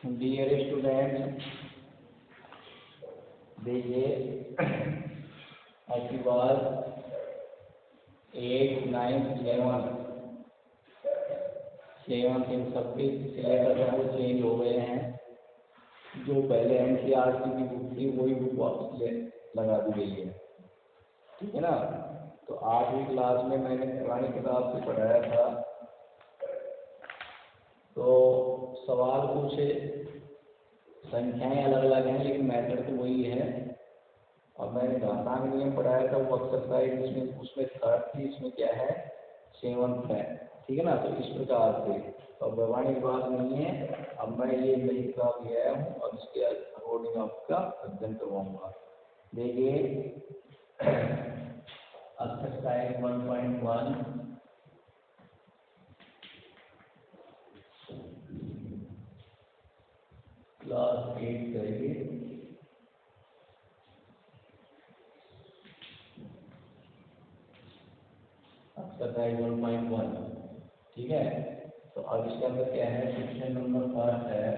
Dear students, देखिए आपकी बात 8, 9, 7 इन सबके सिलेबस हैं वो चेंज हो गए हैं। जो पहले NCERT की बुक थी वही बुक वापस लगा दी गई है, ठीक है ना। तो 8वीं क्लास में मैंने पुरानी किताब से पढ़ाया था, तो सवाल कुछ संख्याएं अलग अलग हैं लेकिन मैथड तो वही है। और मैंने घातांक नियम पढ़ाया था, वो एक्सरसाइज उसमें थर्ड थी, इसमें क्या है 7th है, ठीक है ना। तो इस प्रकार से तो व्यवहारिक बात नहीं है। अब मैं ये नई किताब ले आया हूँ और इसके अकॉर्डिंग आपका अध्ययन करवाऊंगा। देखिए एक्सरसाइज 1.1 क्लास 8 करेंगे। एक्सरसाइज 1.1, ठीक है। तो अब इसके अंदर क्या है, क्वेश्चन नंबर 1 है,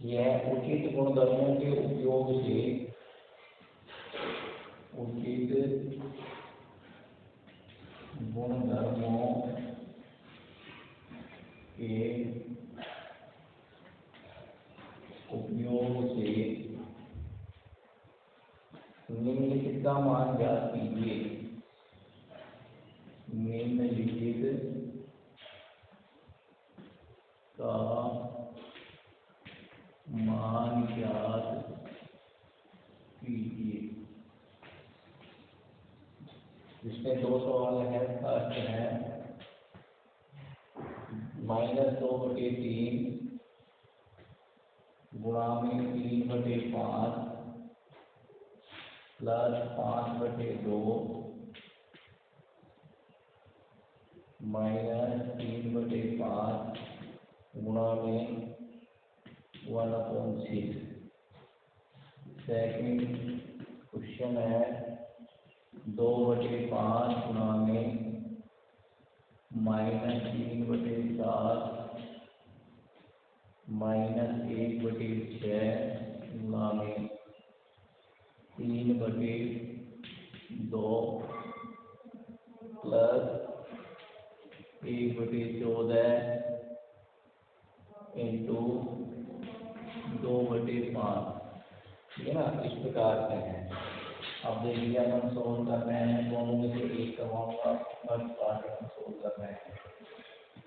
यह उचित गुणधर्मों के उपयोग से उचित गुणधर्मों के उपयोग से निम्नलिखित का मान ज्ञात कीजिए। निम्नलिखित का मान ज्ञात कीजिए। इसमें 2 सवाल है। फर्स्ट है -2/3 गुणा में 3/5 प्लस 5/2 माइनस 3/5 गुणा में 1/6। सेकेंड क्वेश्चन है 2/5 गुणा में -3/7 माइनस 1/6 गुणा में 3/2 प्लस 1/14 इंटू 2/5, ठीक है ना। इस प्रकार से हैं। अब देखिए हम सोल्व कर रहे हैं, दोनों में से एक करवाऊंगा। फर्स्ट पार्ट हम सोल्व कर रहे हैं।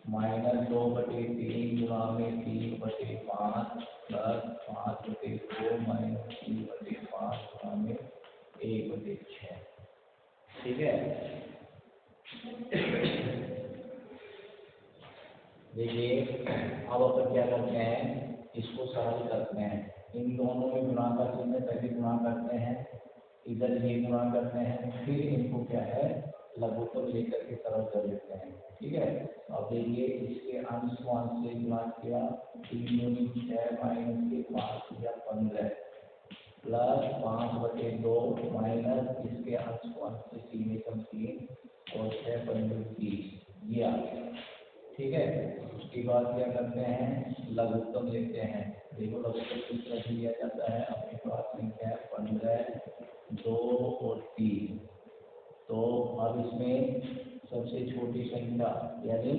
-2/3 गुणा में 3/5 प्लस 5/2 माइनस 3/5 गुणा में 1/6, ठीक है। देखिए अब अपन क्या करते हैं, इसको सरल करते हैं। इन दोनों में गुणा का चिन्ह पहले गुणा करते हैं, इधर ये गुणा करते हैं, फिर इनको क्या है लघुत्तम लेकर के सरल कर लेते हैं, ठीक है। अब देखिए इसके अंश को अंश से गुणा किया, 3 × 6 माइनस के 5 या 15 प्लस 5/2 माइनस इसके अंश को अंश से 3 और 6 30, ये आ गया, ठीक है। उसके बाद क्या करते हैं लघुत्तम लेते हैं। देखो लघुत्तम किस तरह से लिया जाता है, अपने पास संख्या है 15, 2 और 3। तो अब इसमें सबसे छोटी संख्या यानी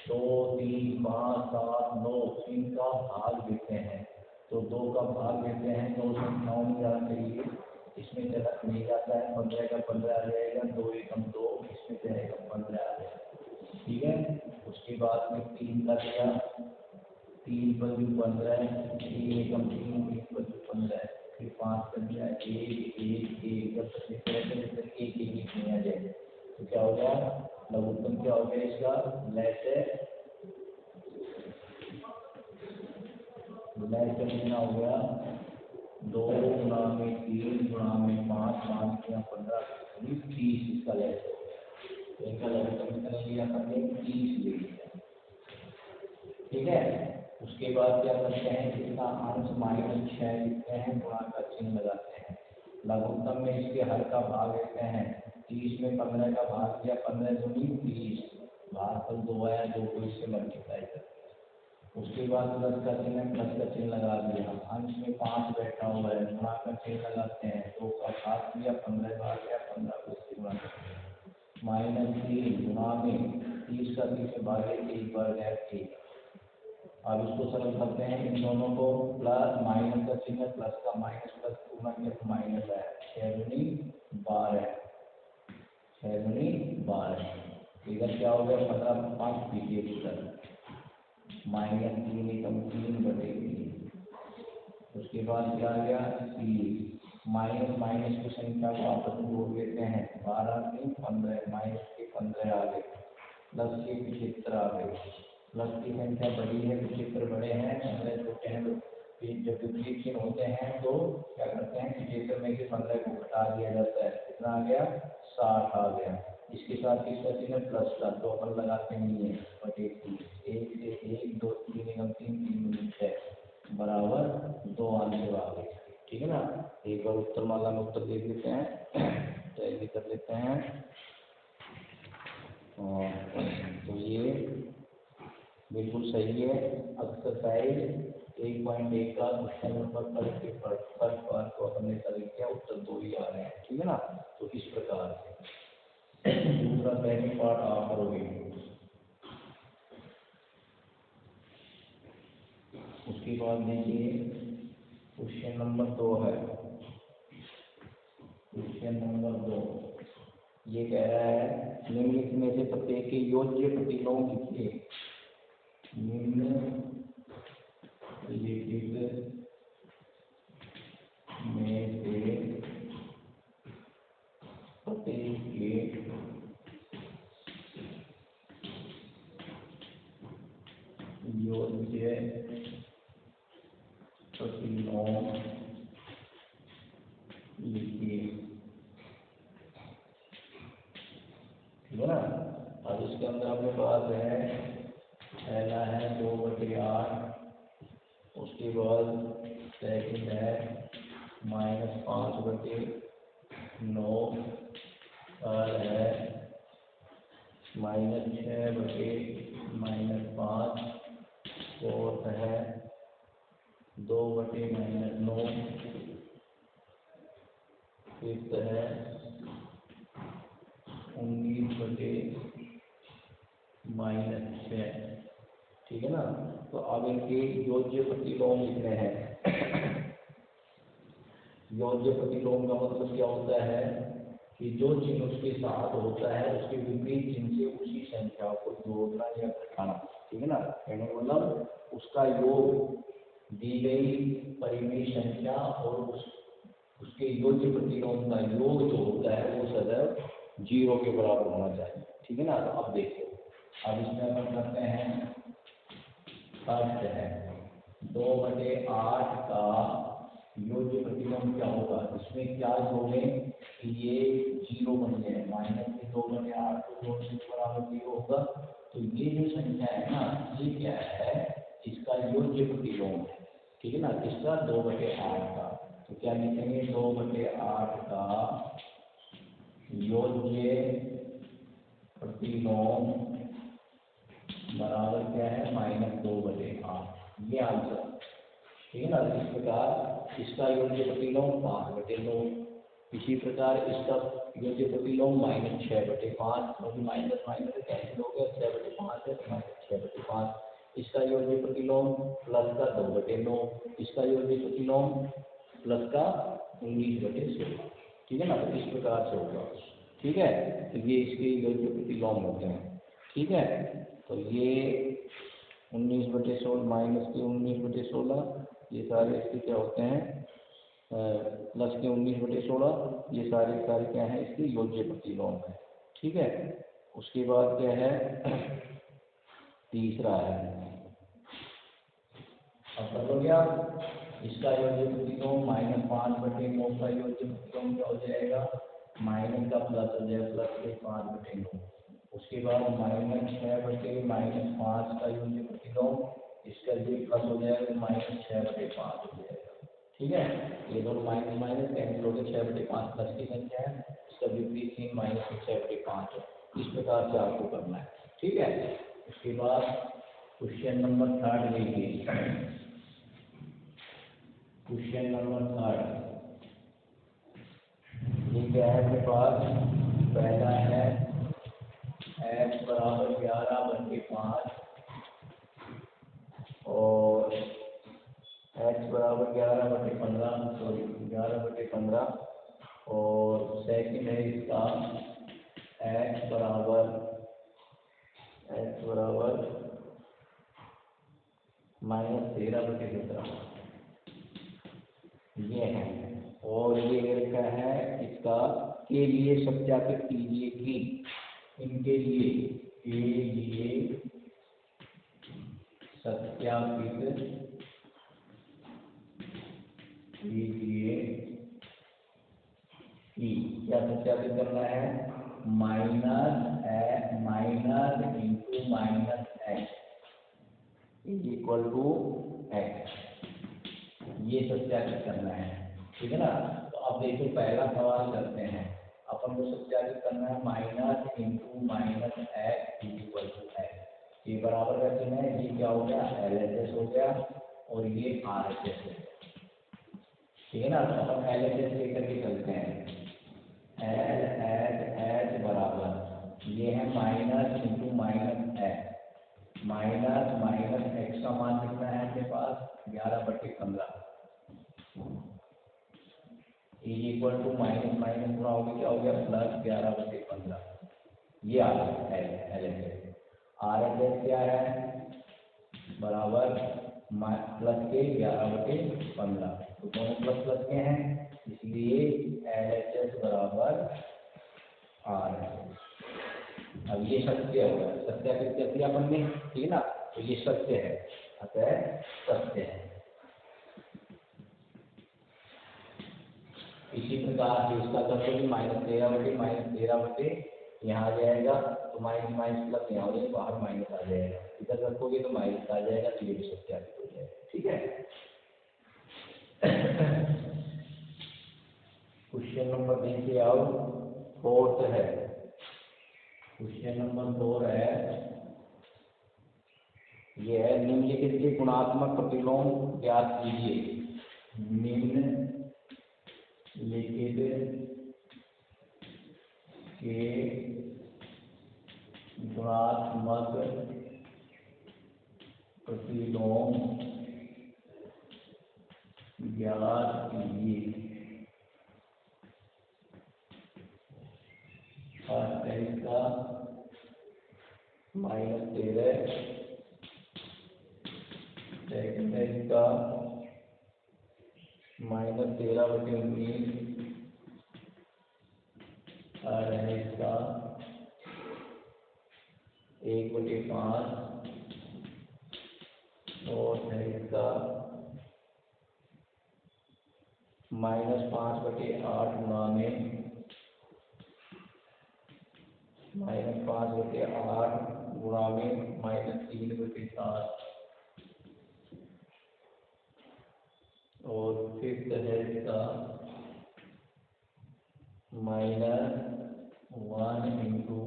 2, 3, 5, 7, 9 इनका भाग देते हैं। तो 2 का भाग देते हैं, 2 संख्याओं में जाना चाहिए, इसमें चला नहीं जाता है, 15 का 15 आ जाएगा, 2 एकम 2, इसमें जाएगा 15 आ जाएगा, ठीक है। उसके बाद में 3 का लिया, 3 पर 15, 3 एकम 3, 3 पर 15, फिर 5 कर दिया, 1 1 1, जब तक एक एक नहीं आ जाए तो क्या हो गया लघुत्तम, क्या हो गया इसका लैसे कितना हो गया 2 गुणा में 3 गुणा में 5, 5 या 15 30, इसका लैसे इनका लघुत्तम कितना लिया हमने 30 ले लिया, ठीक है। उसके बाद क्या करते हैं, इसका अंश -6 लिखते हैं, गुणा का चिन्ह लगाते हैं। लघुत्तम में इसके हर का भाग लेते हैं, 30 में 15 का भाग दिया, 15 दूनी 30, भाग भागफल 2 आया, 2 को इससे मल्टीप्लाई कर दिया। उसके बाद प्लस का चिन्ह, प्लस का चिन्ह लगा दिया। अंश में 5 बैठा हुआ है, गुणा का चिन्ह लगाते हैं, 2 का 7 दिया, 15 बार गया, 15 को इससे गुणा कर दिया। -3 गुणा में 30 का 30 से भागे 1 बार गया 1। अब इसको सरल करते हैं, इन दोनों को प्लस माइनस का चिन्ह, प्लस का माइनस, प्लस गुणा किया तो माइनस है, 6 दूनी 12, 6 दूनी 12। इधर क्या हो गया, 15 5 पीछे उत्तर -3 एकम 3/3। उसके बाद क्या आ गया, माइनस माइनस की संख्या को आपस में जोड़ लेते हैं, 12 3 15, माइनस के 15 आ गए, प्लस के 75 आ गए। प्लस की संख्या बड़ी है, 75 बड़े हैं, 15 छोटे हैं। जब विपरीत चिन्ह होते हैं तो क्या करते हैं, 75 में से 15 को घटा दिया जाता है, कितना आ गया, 60 आ गया। इसके साथ इसका चिन्ह प्लस का, तो अपन लगाते नहीं है, बटे 3, 1 से 1 2 3 एकम 3 3 6 बराबर 2 आंसर आ गए। ठीक है ना। एक बार उत्तर माला में उत्तर देख लेते हैं, तैयारी कर लेते हैं। तो ये बिल्कुल सही है। एक्सरसाइज 1.1 का क्वेश्चन नंबर फर्स्ट पार्ट को अपने कर लिया, उत्तर 2 ही आ रहे हैं। ठीक है ना। तो इस प्रकार से दूसरा पहले पार्ट आप करोगे। उसके बाद देखिए क्वेश्चन नंबर 2 है। क्वेश्चन नंबर 2 ये कह रहा है, निम्नलिखित में से प्रत्येक के योज्य प्रतिलोम लिखिए। निम्नलिखित में से प्रत्येक के योज्य प्रतिलोम लिखिए। ठीक है ना। अब इसके अंदर अपने पास है, पहला है 2/8, उसके बाद सेकंड है -5/9, और है -6/-5, फोर्थ है 2/-9, फिफ्थ है 19/-6। ठीक है ना। तो अब इनके योज्य प्रतिलोम लिखने हैं। योज्य प्रतिलोम का मतलब क्या होता है कि जो चिन्ह उसके साथ होता है उसके विपरीत चिन्ह से उसी संख्या को जोड़ना या घटाना। ठीक है ना। कहने का मतलब उसका योग दी गई परिमेय संख्या और उसके योज्य प्रतिलोम का योग जो होता है वो सदैव 0 के बराबर होना चाहिए। ठीक है ना। तो अब देखो, अब इसमें अपन करते हैं, फर्स्ट है 2/8 का योज्य प्रतिलोम क्या होगा। इसमें क्या जोड़े कि ये 0 बन जाए, -2/8 को जोड़ने के बराबर 0 होगा। तो ये जो संख्या है ना, ये क्या है, इसका योज्य प्रतिलोम है। ठीक है ना। किसका, 2/8 का। तो क्या लिखेंगे, 2/8 का योज्य प्रतिलोम बराबर क्या है, -2/8। ये आंसर। ठीक है ना। इस प्रकार इसका योज्य प्रतिलोम 5/9। इसी प्रकार इसका योज्य प्रतिलोम -6/5, क्योंकि माइनस माइनस कैंसिल हो गया, 6/5 है तो -6/5। इसका योज्य प्रतिलोम प्लस का 2/9, इसका योज्य प्रतिलोम प्लस का 19/16। ठीक है ना। तो इस प्रकार से होगा। ठीक है। तो ये इसके योज्य प्रतिलोम होते हैं। ठीक है। तो ये 19/16 माइनस के 19/16, ये सारे इसके क्या होते हैं, प्लस के 19/16, ये सारे क्या है, इसके योज्य प्रतिलोम है। ठीक है। उसके बाद क्या है, तीसरा है, अब कर लो क्या, इसका योज्य प्रतिलोम -5/9 का योज्य प्रतिलोम क्या हो जाएगा, माइनस का प्लस हो जाएगा, प्लस के 5/9। उसके बाद -6/-5 का योज्य प्रतिलोम, इसका जो प्लस हो जाएगा -6/5 हो जाएगा। ठीक है। ये दोनों माइनस माइनस कैंसिल हो गए, 6/5 प्लस की संख्या है, इसका विपरीत चिन्ह -6/5 है। इस प्रकार से आपको करना है। ठीक है। उसके बाद क्वेश्चन नंबर 3 देखिए। क्वेश्चन नंबर 3 ये क्या है अपने पास? पहला है x बराबर 11/5 और x बराबर 11/15, सॉरी 11/15, और सेकंड है इसका x बराबर -13/17 ये है। और ये लिखा है इसका के लिए सत्यापित कीजिए कि इनके लिए सत्यापित कीजिए कि क्या सत्यापित करना है? -x = x, ये सत्यापित करना है। ठीक है ना। तो अब देखो पहला सवाल करते हैं। अपन को सत्यापित करना है -x ये बराबर का चिन्ह है, ये क्या हो गया? LHS हो गया और ये RHS है। ठीक है ना। तो अपन LHS लेकर के चलते हैं। LHS बराबर ये है माइनस x का मान कितना है आपके पास? 11/15 = माइनस गुणा हो गया, क्या हो गया? +11/15। ये आ गया LHS। RHS क्या है? बराबर प्लस के 11/15, तो दोनों प्लस के हैं, इसलिए LHS बराबर RHS। अब ये सत्य होगा, सत्यापित कर दिया अपन ने। ठीक है ना। तो ये सत्य है, अतः सत्य है। इसी प्रकार से इसका कर दो -13/- यहाँ आ जाएगा, तो माइनस प्लस यहाँ हो जाएगा, बाहर माइनस आ जाएगा। इधर रखोगे तो माइनस आ जाएगा, तो ये भी सत्यापित हो जाएगा। ठीक है। क्वेश्चन नंबर देखिए आओ, 4 है। क्वेश्चन नंबर 4 है, ये है निम्नलिखित के गुणात्मक प्रतिलोम ज्ञात कीजिए। निम्नलिखित के गुणात्मक प्रतिलोम ज्ञात कीजिए। इसका -13, सेकंड है इसका -13/19, और है इसका 1/5, और है इसका -5/8 गुणा में -3/7, और फिफ्थ है इसका -1 इंटू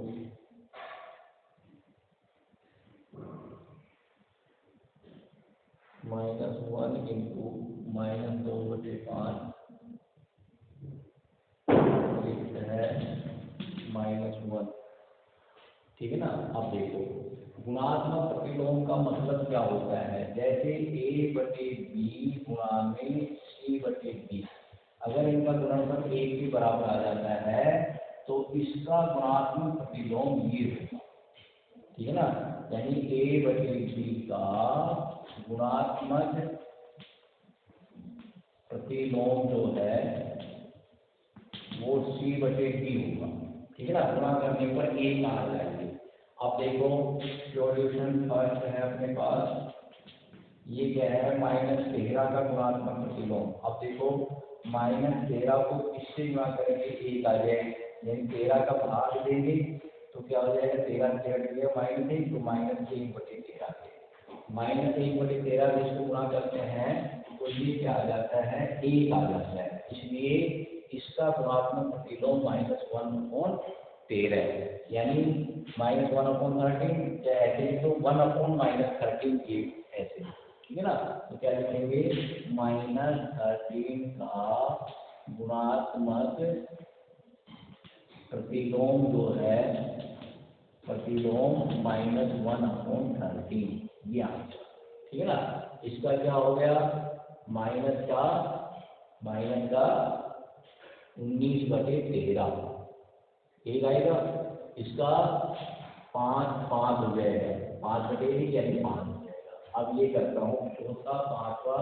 -2/5, फिफ्थ है -1। ठीक है ना। अब देखो गुणात्मक प्रतिलोम का मतलब क्या होता है? जैसे A/B गुणा में C/B, अगर इनका गुणनफल 1 के बराबर आ जाता है तो इसका गुणात्मक प्रतिलोम ये होगा। ठीक है ना। यानी A/B का गुणात्मक प्रतिलोम जो है वो C/D होगा। ठीक है ना। गुणा करने पर 1 आ जाएंगे। अब देखो सॉल्यूशन फर्स्ट है अपने पास, ये क्या है? -13 का गुणात्मक प्रतिलोम। अब देखो -13 को किससे गुणा करेंगे? 1 आ जाएगा, यानी 13 का भाग देंगे तो क्या हो जाएगा? 13 से हट गया -1, तो -1/13 -1/13 जिसको गुणा करते हैं तो ये क्या आ जाता है? 1 आ जाता है। इसलिए इसका गुणात्मक प्रतिलोम -1/13 13, यानी -1/13 या ऐसे ही तो 1/-13 ये ऐसे, ठीक है ना। तो क्या लिखेंगे, -13 का गुणात्मक प्रतिलोम जो है, प्रतिलोम -1/13, ये आंसर, ठीक है ना। इसका क्या हो गया, माइनस का 19/13 एक आएगा, इसका 5 हो जाएगा, 5/1 यानी 5 हो जाएगा। अब ये करता हूँ चौथा 5वां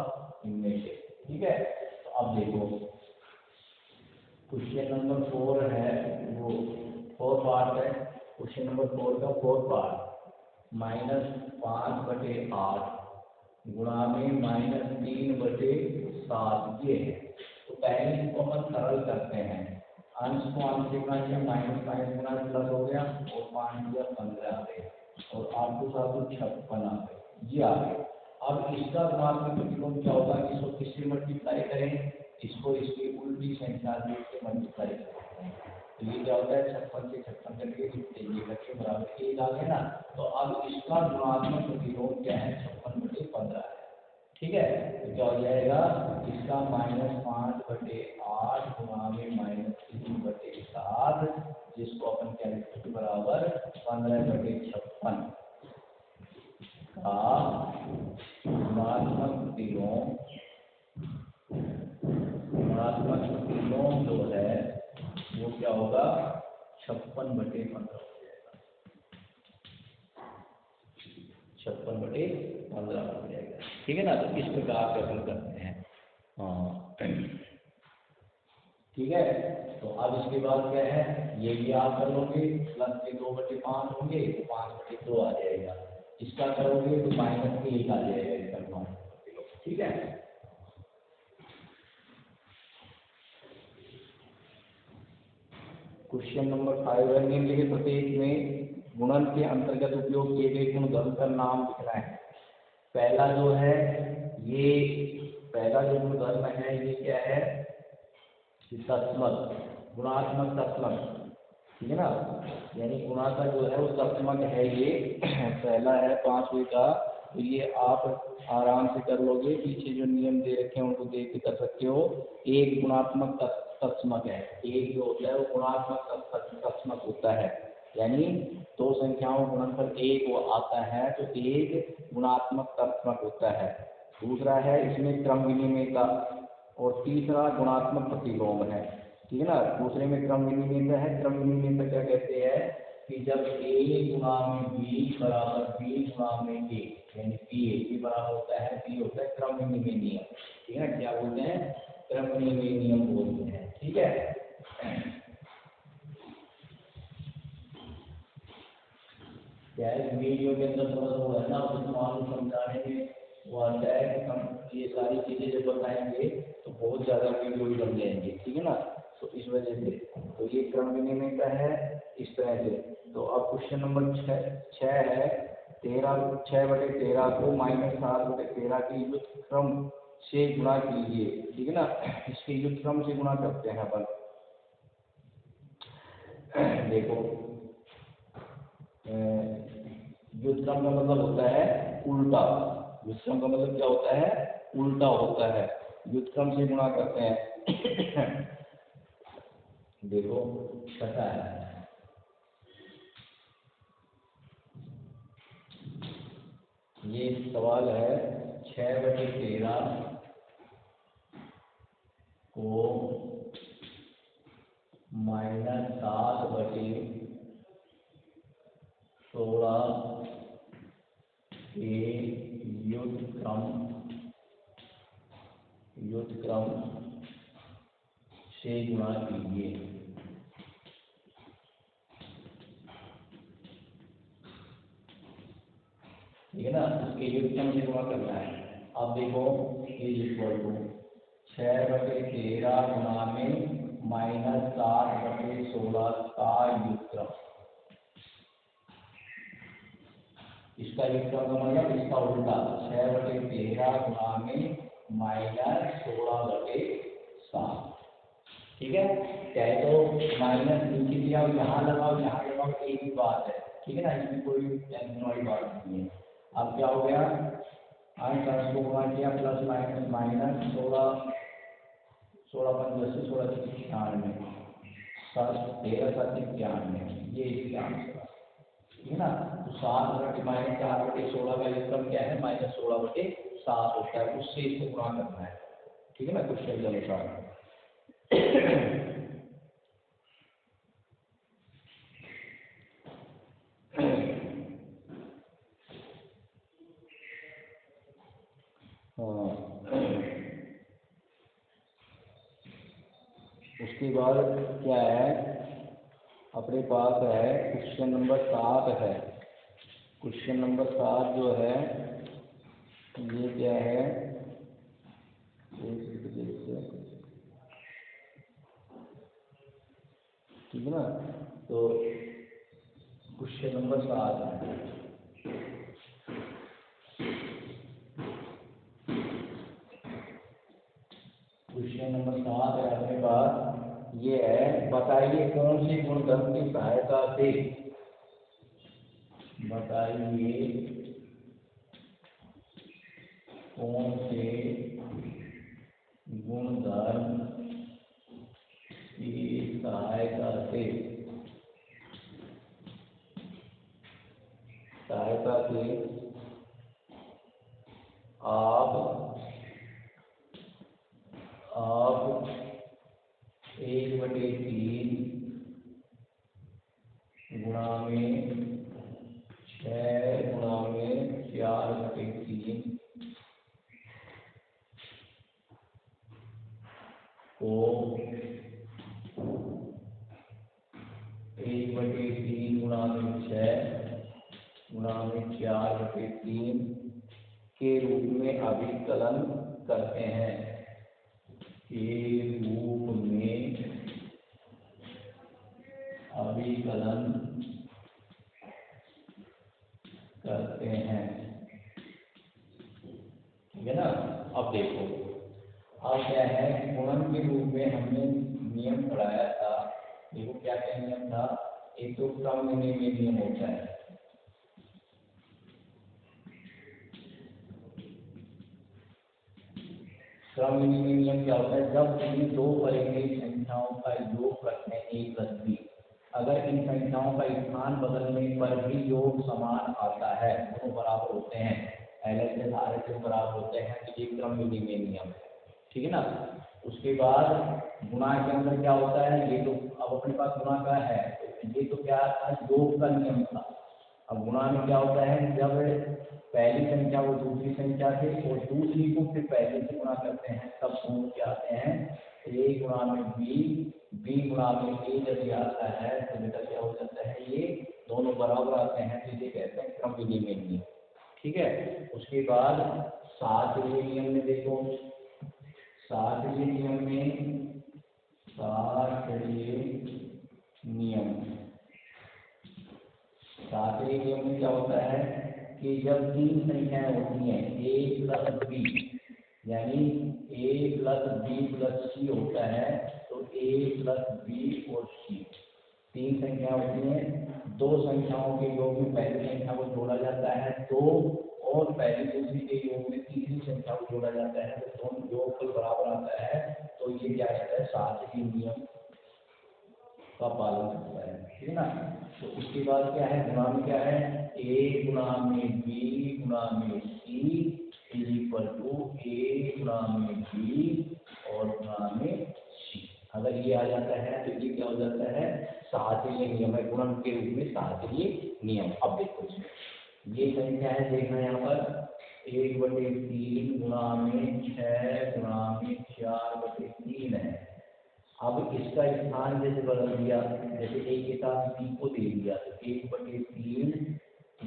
इनमें से, ठीक है। तो अब देखो क्वेश्चन नंबर 4 है, वो 4 पार्ट है। क्वेश्चन नंबर 4 का 4 पार्ट, -5/8 गुणा में -3/7 ये है। तो पहले इसको अपन सरल करते हैं, अंश को अंश से माइनस गुना प्लस हो गया, और 5 या 15 आ गए, और 8 को 7 56 आ गए, ये आ गए। अब इसका गुणात्मक प्रतिलोम क्या होगा, इसको किससे मल्टीप्लाई करें, इसको इसकी उल्टी संख्या से मल्टीप्लाई करते हैं। तो ये क्या होता है, 56 से 56 करके ये बच्चे बराबर 1 आ गए ना। तो अब इसका गुणात्मक प्रतिलोम क्या है, 56/15 है, ठीक है। तो क्या हो जाएगा, इसका -5/8 गुणा में -3/7, जिसको अपन क्या लिखते बराबर 15/56 का गुणात्मक प्रतिलोम जो है वो क्या होगा, 56/15 हो जाएगा, 56/15 हो जाएगा, ठीक है ना। तो इस प्रकार से अपन करते हैं, हाँ ठीक है। तो अब इसके बाद क्या है, ये भी आप कर लोगे, प्लस के 2/5 होंगे तो 5/2 आ जाएगा, इसका करोगे तो -1 आ जाएगा इसका गुणात्मक, ठीक है। क्वेश्चन नंबर 5 है, निम्नलिखित प्रत्येक में गुणन के अंतर्गत उपयोग किए गए गुणधर्म का नाम लिखना है। पहला जो है, ये पहला जो गुणधर्म है ये क्या है, तत्समक, गुणात्मक तत्समक, ठीक है ना। यानी गुणा का जो है वो तत्समक है, ये पहला है 5वें का। तो ये आप आराम से कर लोगे, पीछे जो नियम दे रखे हैं उनको देख के कर सकते हो। एक गुणात्मक तत्समक है, एक जो होता है वो गुणात्मक तत्समक होता है, यानी दो संख्याओं गुणनफल एक वो आता है तो एक गुणात्मक तत्समक होता है। दूसरा है इसमें क्रम विनिमयता, और तीसरा गुणात्मक प्रतिलोम है, ठीक है ना। दूसरे में क्रम विनिमयता है, क्रम विनिमयता क्या कहते हैं कि जब a गुणा में b बराबर b गुणा में a, यानी b बराबर होता है, b होता है क्रम विनिमय नियम, ठीक है ना। क्या बोलते हैं, क्रम विनिमय नियम बोलते हैं, ठीक है। क्या है, वीडियो के अंदर थोड़ा सा वो है ना, उसको मालूम समझाने में वो आता है कि हम ये सारी चीज़ें जब बताएंगे तो बहुत ज़्यादा वीडियो भी बन जाएंगे, ठीक है ना। तो इस वजह से तो ये क्रम विनिमय का है इस तरह से। तो अब क्वेश्चन नंबर 6 है, 6/13 को -7/13 के व्युत्क्रम से गुणा कीजिए, ठीक है ना। इसके व्युत्क्रम से गुणा करते हैं अपन, देखो व्युत्क्रम का मतलब होता है उल्टा, व्युत्क्रम का मतलब क्या होता है, उल्टा होता है। व्युत्क्रम से गुणा करते हैं देखो छठा है, ये सवाल है 6/13 को -7/16 के व्युत्क्रम से गुणा कीजिए, ठीक है ना। उसके व्युत्क्रम से गुणा करना है। अब देखो ये इक्वल टू 6/13 गुणा में -7/16 का व्युत्क्रम, इसका व्युत्क्रम का मतलब इसका उल्टा, 6/13 गुणा में -16/7, ठीक है, चाहे तो माइनस नीचे दिया और यहाँ लगाओ एक ही बात है, ठीक है ना, इसमें कोई टेंशन वाली बात नहीं है। अब क्या हो गया, आठ दस को गुणा किया प्लस माइनस माइनस 16 पंद्रह से 16 96 13 ये इसके आंसर, ठीक है ना। तो 7 माइनस 4/16 का योग क्या है, माइनस 16/7 होता है, उससे इसको गुणा करना है, ठीक है ना, क्वेश्चन के अनुसार। उसके बाद क्या है अपने पास है क्वेश्चन नंबर 7 है। क्वेश्चन नंबर 7 जो है ये क्या है, ठीक है ना। तो क्वेश्चन नंबर 7 है, क्वेश्चन नंबर 7 है अपने पास, ये है बताइए कौन सी गुणधर्म की सहायता से, बताइए कौन से गुणधर्म की सहायता से आप 1/3 गुणा में 6 गुणा में 4/3 को 1/3 गुणा में 6 गुणा में 4/3 के रूप में अभिकलन करते हैं, के रूप में अभिकलन करते हैं, ठीक है ना। अब देखो, अब क्या है, गुणन के रूप में हमने नियम पढ़ाया था, देखो क्या क्या नियम था, एक तो क्रम में नियम होता है, क्रम नियम क्या होता है, जब इन दो परिमेय संख्याओं का योग करते हैं a प्लस b, अगर इन संख्याओं का स्थान बदलने पर भी योग समान आता है, दोनों बराबर होते हैं, LHS RHS बराबर होते हैं, तो ये क्रम विनिमय नियम है, ठीक है ना। उसके बाद गुणा के अंदर क्या होता है, ये तो अब अपने पास गुणा का है, ये तो क्या था, योग का नियम था। अब गुणा में क्या होता है, जब पहली संख्या वो दूसरी संख्या से और दूसरी को फिर पहले से गुणा करते हैं, तब दोनों क्या आते हैं, a गुणा में b गुणा में a जब ये आता है तो बेटा क्या हो जाता है, ये दोनों बराबर आते हैं, तो ये कहते हैं क्रम विनिमय नियम, ठीक है। उसके बाद 7वें नियम में देखो, 7वें नियम में 7वें नियम में क्या होता है कि जब तीन संख्याएं होती हैं a प्लस b, यानी a plus b plus c होता है, तो a प्लस b और c तीन संख्या होती हैं, दो संख्याओं के योग में पहली संख्या को जोड़ा जाता है, दो और पहली दूसरी के योग में तीसरी संख्या को जोड़ा जाता है, तो दोनों योग बराबर आता है, तो ये क्या कहता है, 7वें नियम का पालन करता है, ठीक है ना। तो इसके बाद क्या है, गुणा में क्या है, a गुणा में b गुणा में c is equal to a गुणा में b और गुणा में c, अगर ये आ जाता है तो ये क्या हो जाता है, 7वें नियम है, गुणन के रूप में 7वें नियम। अब देखो इसमें ये संख्या है, देखना यहाँ पर 1/3 गुणा में 6 गुणा में 4/3 है। अब इसका स्थान जैसे बदल दिया, जैसे a के साथ b को दे दिया, तो 1/3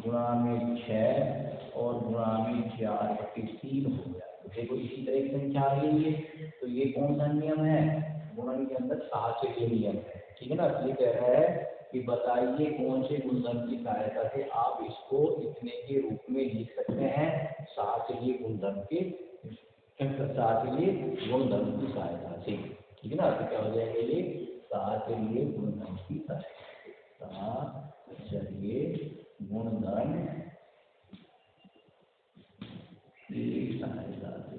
गुणा में 6 और गुणा में 4/3 हो गया। तो देखो इसी तरह की संख्या आ गई है, तो ये कौन सा नियम है, गुणन के अंदर 7वें नियम है, ठीक है ना। ये कह रहा है कि बताइए कौन से गुणधर्म की सहायता से आप इसको इतने के रूप में लिख सकते हैं, 7वें गुणधर्म की सहायता से, ठीक है ना। तो क्या हो जाएगा ये साचर्य गुणधन की साचर्य गुणधन की सहायता से,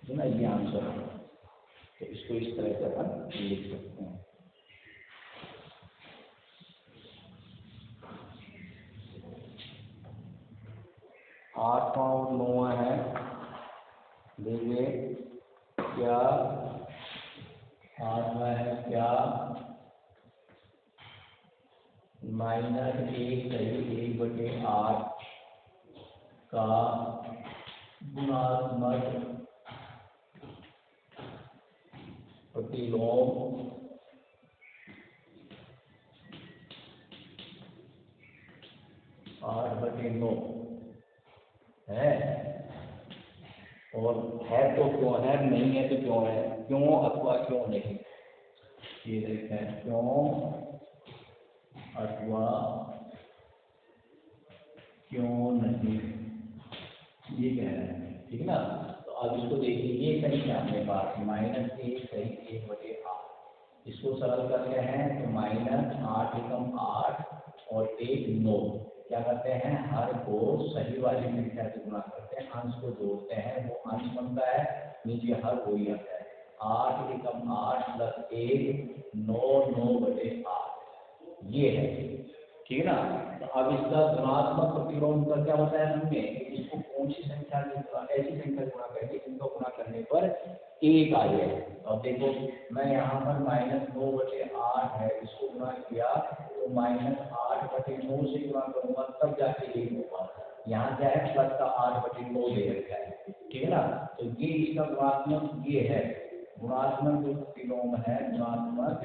है ना, ये आंसर है। तो इसको इस तरह से हम लिख सकते हैं। आठवां और नौवां है, देखिए क्या आठवां है, क्या -1/8 का गुणात्मक प्रतिलोम 8/9 है। और है तो क्यों है, नहीं है तो क्यों है, क्यों अथवा क्यों नहीं, ये देखते हैं, क्यों अथवा क्यों नहीं, ये कह रहे हैं। ठीक है ना। तो अब इसको देखिए, ये संख्या अपने पास -1 सही 1/8, इसको सरल करते हैं तो -8 एकम 8 और 1 9, क्या करते हैं, हर को सही वाली संख्या से गुणा करते हैं, अंश को जोड़ते हैं, वो अंश बनता है, नीचे हर वही आता है। 8 एकम 8 + 1 9 9/8 ये है। ठीक है ना। तो अब इसका धनात्मक प्रतिलोम का क्या बताया हमने, इसको कौन सी संख्या से, ऐसी संख्या गुणा करेंगे जिनको गुणा करने पर 1 आ जाए। अब देखो मैं यहाँ पर -9/8 है, इसको गुणा किया तो -8/9 से गुणा करूंगा तब जाके 1 होगा। यहाँ क्या है, प्लस का 8/9 दे रखा है। ठीक है ना। तो ये इसका गुणात्मक ये है, गुणात्मक जो प्रतिलोम है, गुणात्मक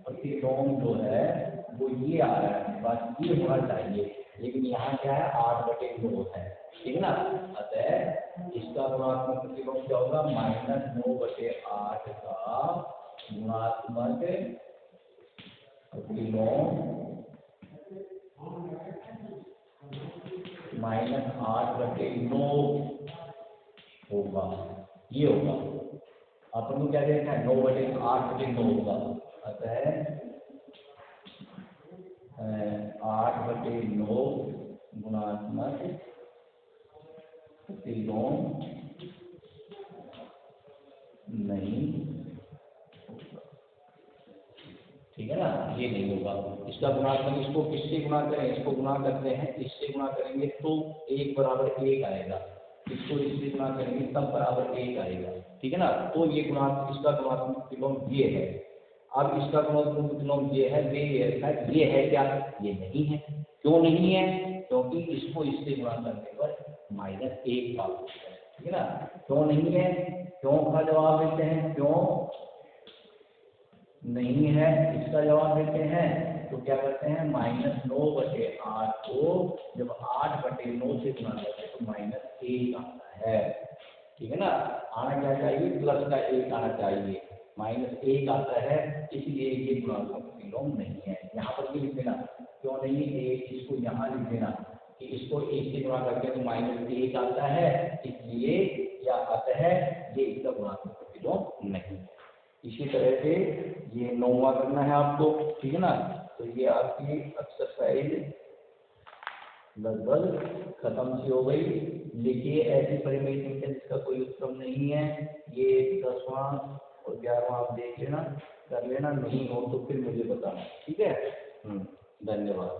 प्रतिलोम जो है वो ये आ रहा है, बस ये होना चाहिए, लेकिन यहाँ क्या है 8/9 है। ठीक है ना। अतः इसका गुणात्मक प्रतिलोम क्या होगा, -9/8 का गुणात्मक प्रतिलोम -8/9 होगा, ये होगा। अपन को क्या देखना है, 9/8/9 होगा। अतः 8/9 गुणात्मक प्रतिलोम नहीं होगा। ठीक है ना, ये नहीं होगा। इसका गुणात्मक, इसको किससे गुणा करें, इसको गुणा करते हैं, इससे गुणा करेंगे तो 1 = 1 आएगा, इसको इससे गुणा करेंगे तब बराबर 1 आएगा। ठीक है ना। तो ये गुणात्मक, इसका गुणात्मक प्रतिलोम ये है। अब इसका गुणात्मक प्रतिलोम ये है, ये है क्या, ये नहीं है। क्यों नहीं है, क्योंकि इसको इससे गुणा करने पर -1 प्राप्त होता है। ठीक है ना। क्यों नहीं है, क्यों का जवाब देते हैं, क्यों नहीं है इसका जवाब देते हैं, तो क्या करते हैं, -9/8 को जब 8/9 से गुणा करते हैं तो -1 आता है। ठीक है ना। आना क्या चाहिए, प्लस का 1 आना चाहिए, -1 आता है, इसलिए ये गुणात्मक प्रतिलोम नहीं है। यहाँ पर भी लिख देना, क्यों नहीं है, इसको यहाँ लिख देना कि इसको 1 से गुणा करके तो -1 आता है, इसलिए या अतः ये इसका गुणात्मक प्रतिलोम नहीं है। इसी तरह से ये 9वां करना है आपको। ठीक है ना। तो ये आपकी एक्सरसाइज लगभग खत्म सी हो गई। लिखिए ऐसी परिमेय संख्या जिसका कोई उत्तम नहीं है, ये 10वां और 11वां आप देख लेना, कर लेना, नहीं हो तो फिर मुझे बताना। ठीक है। धन्यवाद।